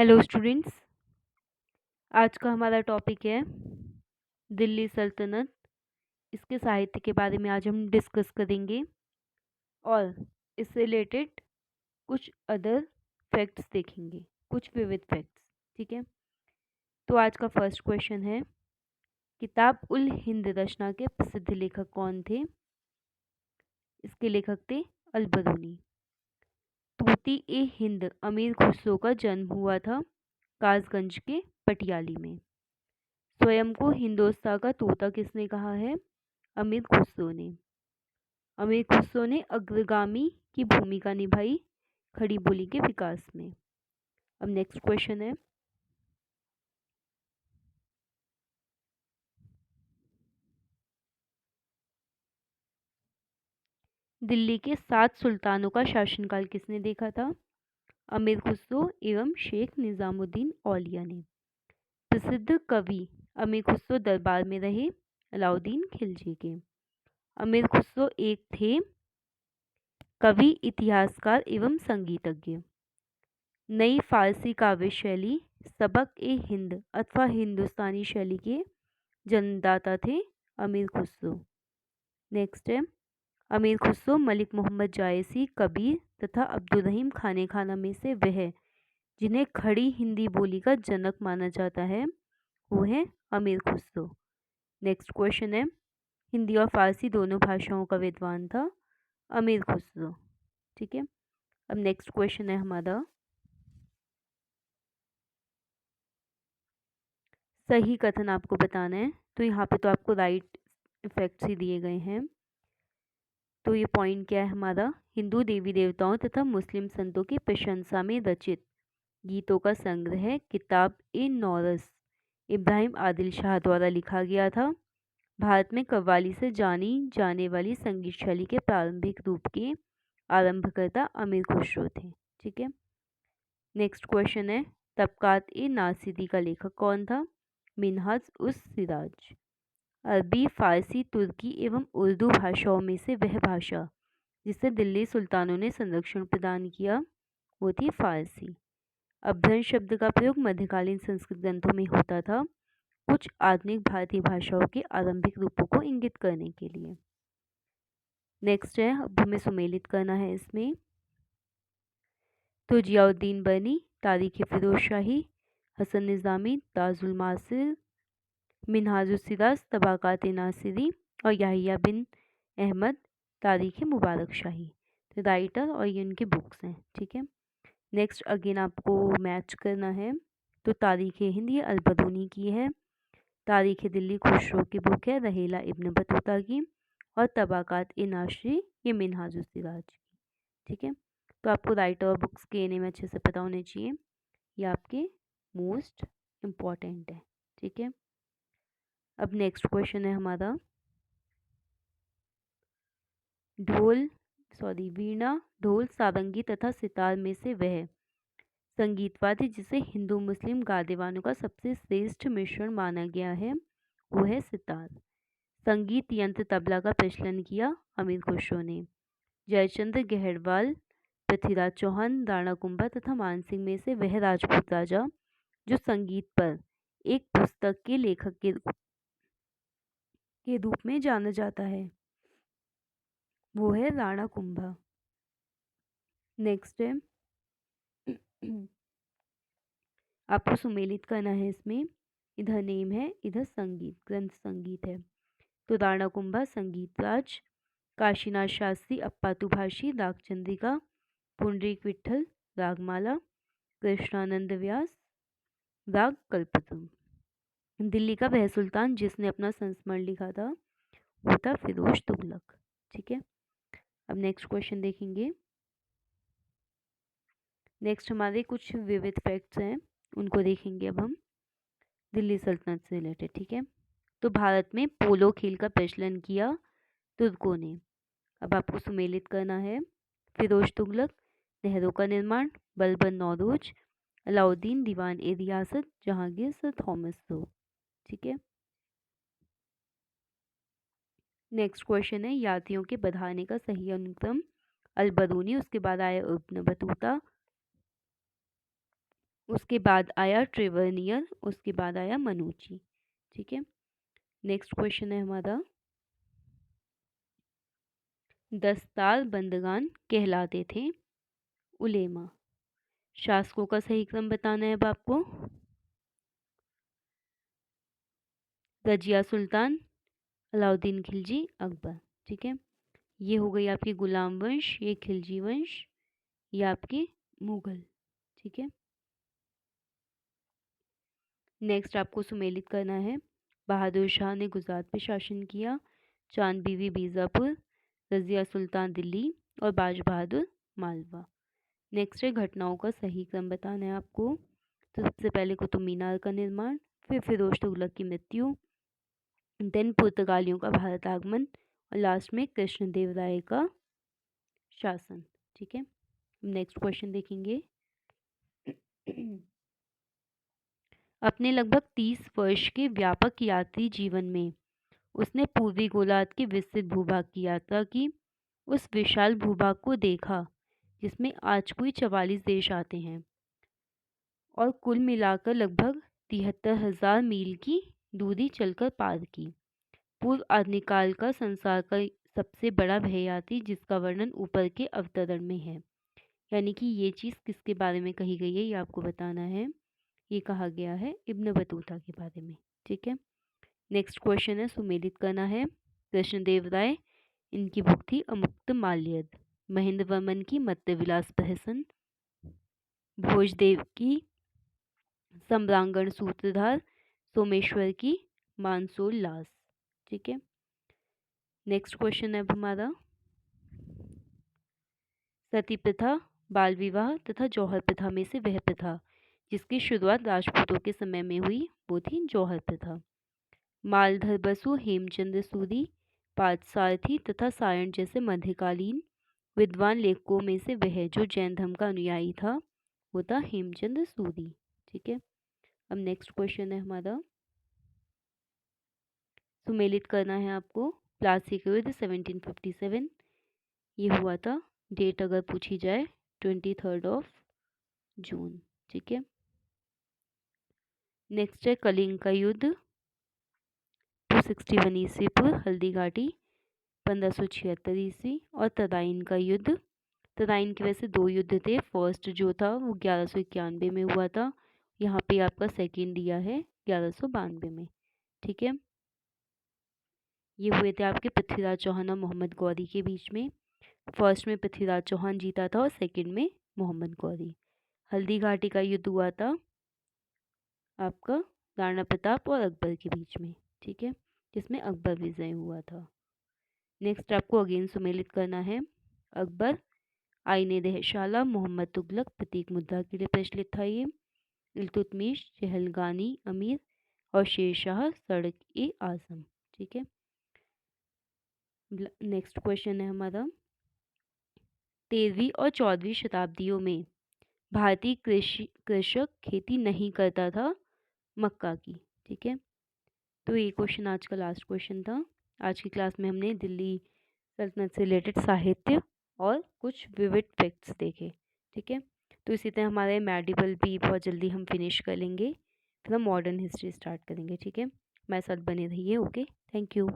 Hello students. आज का हमारा टॉपिक है दिल्ली सल्तनत। इसके साहित्य के बारे में आज हम डिस्कस करेंगे और इससे रिलेटेड कुछ अदर फैक्ट्स देखेंगे, कुछ विविध फैक्ट्स। ठीक है, तो आज का फर्स्ट क्वेश्चन है, किताब उल हिंद रचना के प्रसिद्ध लेखक कौन थे? इसके लेखक थे अल बरूनी। तूती ए हिंद अमीर खुसरो का जन्म हुआ था कासगंज के पटियाली में। स्वयं को हिंदोस्तान का तोता किसने कहा है? अमीर खुसरो ने। अमीर खुसरो ने अग्रगामी की भूमिका निभाई खड़ी बोली के विकास में। अब नेक्स्ट क्वेश्चन है, दिल्ली के 7 सुल्तानों का शासनकाल किसने देखा था? अमीर खुसरो एवं शेख निजामुद्दीन औलिया ने। प्रसिद्ध कवि अमीर खुसरो दरबार में रहे अलाउद्दीन खिलजी के। अमीर खुसरो एक थे कवि, इतिहासकार एवं संगीतज्ञ। नई फारसी काव्य शैली सबक ए हिंद अथवा हिंदुस्तानी शैली के जन्मदाता थे अमीर खुसरो। नेक्स्ट है, अमीर खुसरो मलिक मोहम्मद जायसी, कबीर तथा अब्दुल रहीम खाने खाना में से वह जिन्हें खड़ी हिंदी बोली का जनक माना जाता है वो है अमीर खुसरो। नेक्स्ट क्वेश्चन है, हिंदी और फारसी दोनों भाषाओं का विद्वान था अमीर खुसरो। ठीक है, अब नेक्स्ट क्वेश्चन है हमारा, सही कथन आपको बताना है। तो यहाँ पे तो आपको राइट इफेक्ट्स ही दिए गए हैं। तो ये पॉइंट क्या है हमारा, हिंदू देवी देवताओं तथा मुस्लिम संतों की प्रशंसा में रचित गीतों का संग्रह है किताब ए नौरस इब्राहिम आदिल शाह द्वारा लिखा गया था। भारत में कव्वाली से जानी जाने वाली संगीत शैली के प्रारंभिक रूप के आरंभकर्ता अमीर खुसरो थे। ठीक है, नेक्स्ट क्वेश्चन है, तबकात ए नासिरी का लेखक कौन था? मिन्हाज उस सिराज। अरबी, फारसी, तुर्की एवं उर्दू भाषाओं में से वह भाषा जिसे दिल्ली सुल्तानों ने संरक्षण प्रदान किया वो थी फारसी। अभ्रंश शब्द का प्रयोग मध्यकालीन संस्कृत ग्रंथों में होता था कुछ आधुनिक भारतीय भाषाओं के आरंभिक रूपों को इंगित करने के लिए। नेक्स्ट है, अब हमें सुमेलित करना है इसमें। तो जियाउद्दीन बनी, तारीख फिरोज शाही, हसन निज़ामी, ताजुल मासिर, मिनहाजुल सिराज, तबाकात नासिरी और याहिया बिन अहमद, तारीख मुबारक शाही। तो राइटर और ये उनकी बुक्स हैं। ठीक है, नेक्स्ट अगेन आपको मैच करना है। तो तारीख हिंद ये अल बरूनी की है, तारीख दिल्ली खुसरो की बुक है रहेला इब्न बतूता की, और तबाकात ए नासिरी ये मिनहाजुल सिराज की। ठीक है, तो आपको राइटर और बुक्स के नेम अच्छे से पता होने चाहिए, ये आपके मोस्ट इम्पॉर्टेंट है। ठीक है, अब नेक्स्ट क्वेश्चन है हमारा, वीणा, ढोल, सारंगी तथा सितार में से वह संगीतवाद्य जिसे हिंदू मुस्लिम गादेवानों का सबसे श्रेष्ठ मिश्रण माना गया है वो है सितार। संगीत यंत्र तबला का प्रचलन किया अमीर खुसरो ने। जयचंद्र गहरवाल, पृथ्वीराज चौहान, राणा कुंभा तथा मानसिंह में से वह राजपूत राजा जो संगीत पर एक पुस्तक के लेखक के रूप में जाना जाता है वो है राणा कुंभा। नेक्स्ट है, आपको सुमेलित करना है इसमें, इधर नेम है इधर संगीत ग्रंथ संगीत है। तो राणा कुंभा संगीत राज, काशीनाथ शास्त्री अप्पातुभाषी राग चंद्रिका, पुंडरीक विठल रागमाला, कृष्णानंद व्यास राग कल्पतरू। दिल्ली का वह सुल्तान जिसने अपना संस्मरण लिखा था वो था फिरोज तुगलक। ठीक है, अब नेक्स्ट क्वेश्चन देखेंगे। नेक्स्ट हमारे कुछ विविध फैक्ट्स हैं उनको देखेंगे अब हम दिल्ली सल्तनत से रिलेटेड। ठीक है, तो भारत में पोलो खेल का प्रचलन किया तुर्कों ने। अब आपको सुमेलित करना है, फिरोज तुगलक, नहरों का निर्माण, बलबन नौरोज, अलाउद्दीन, दीवान ए रियासत, जहांगीर, सर थॉमस दो। ठीक है, नेक्स्ट क्वेश्चन है, यात्रियों के बढ़ाने का सही अनुक्रम अल बरूनी, उसके बाद आया इब्न बतूता, उसके बाद आया ट्रेवर्नियर, उसके बाद आया मनुची। ठीक है, नेक्स्ट क्वेश्चन है हमारा, दस्तार बंदगान कहलाते थे उलेमा। शासकों का सही क्रम बताना है अब आपको। रजिया सुल्तान, अलाउद्दीन खिलजी, अकबर। ठीक है, ये हो गई आपकी गुलाम वंश, ये खिलजी वंश, ये आपके मुगल। ठीक है, नेक्स्ट आपको सुमेलित करना है। बहादुर शाह ने गुजरात पे शासन किया, चांद बीवी बीजापुर, रजिया सुल्तान दिल्ली और बाज बहादुर मालवा। नेक्स्ट है घटनाओं का सही क्रम बताना है आपको। तो सबसे पहले कुतुब मीनार का निर्माण, फिर फिरोज तुगलक की मृत्यु, देन पुर्तगालियों का भारत आगमन और लास्ट में कृष्णदेव राय का शासन। ठीक है, नेक्स्ट क्वेश्चन देखेंगे। अपने लगभग 30 वर्ष के व्यापक यात्री जीवन में उसने पूर्वी गोलार्ध के विस्तृत भूभाग की यात्रा की। उस विशाल भूभाग को देखा जिसमें आज कोई 44 देश आते हैं और कुल मिलाकर लगभग 73,000 मील की दूरी चलकर पार की। पूर्व आधुनिक काल का संसार का सबसे बड़ा भययात्री जिसका वर्णन ऊपर के अवतरण में है। यानी कि ये चीज़ किसके बारे में कही गई है ये आपको बताना है। ये कहा गया है इब्न बतूता के बारे में। ठीक है, नेक्स्ट क्वेश्चन है, सुमेलित करना है। कृष्णदेव राय, इनकी बुक थी अमुक्त माल्यद। महेंद्र वर्मन की मत्स्य विलास प्रहसन, भोजदेव की सम्रांगण सूत्रधार, सोमेश्वर की मानसोल्लास। ठीक है, नेक्स्ट क्वेश्चन है अब हमारा, सती प्रथा, बाल विवाह तथा जौहर प्रथा में से वह प्रथा जिसकी शुरुआत राजपूतों के समय में हुई वो थी जौहर प्रथा। मालधर बसु, हेमचंद्र सूरी, पार्थसारथी तथा सायण जैसे मध्यकालीन विद्वान लेखकों में से वह जो जैन धर्म का अनुयायी था वो था हेमचंद्र सूरी। ठीक है, अब नेक्स्ट क्वेश्चन है हमारा, सुमेलित करना है आपको। प्लासी का युद्ध 1757, ये हुआ था। डेट अगर पूछी जाए 23 जून। ठीक है, नेक्स्ट है कलिंग का युद्ध 261 ईस्वी पूर्व, हल्दी घाटी 1576 ईस्वी। और तराइन का युद्ध, तराइन के वैसे दो युद्ध थे, फर्स्ट जो था वो 1191 में हुआ था, यहाँ पे आपका सेकंड दिया है 1192 में। ठीक है, ये हुए थे आपके पृथ्वीराज चौहान और मोहम्मद गौरी के बीच में। फर्स्ट में पृथ्वीराज चौहान जीता था और सेकंड में मोहम्मद गौरी। हल्दी घाटी का युद्ध हुआ था आपका राणा प्रताप और अकबर के बीच में। ठीक है, जिसमें अकबर विजय हुआ था। नेक्स्ट आपको अगेन सुमेलित करना है। अकबर, आईने दहशाला, मोहम्मद तुगलक, प्रतीक मुद्रा के लिए प्रचलित था ये, इल्तुतमिश, चहलगानी अमीर और शेरशाह सड़क ए आजम। ठीक है, नेक्स्ट क्वेश्चन है हमारा, 13वीं और 14वीं शताब्दियों में भारतीय कृषक खेती नहीं करता था मक्का की। ठीक है, तो ये क्वेश्चन आज का लास्ट क्वेश्चन था। आज की क्लास में हमने दिल्ली सल्तनत से रिलेटेड साहित्य और कुछ विविड फैक्ट्स देखे। ठीक है, तो इसी तरह हमारे मेडिवल भी बहुत जल्दी हम फिनिश कर लेंगे, फिर हम मॉडर्न हिस्ट्री स्टार्ट करेंगे। ठीक है, हमारे साथ बने रहिए। Okay, thank you.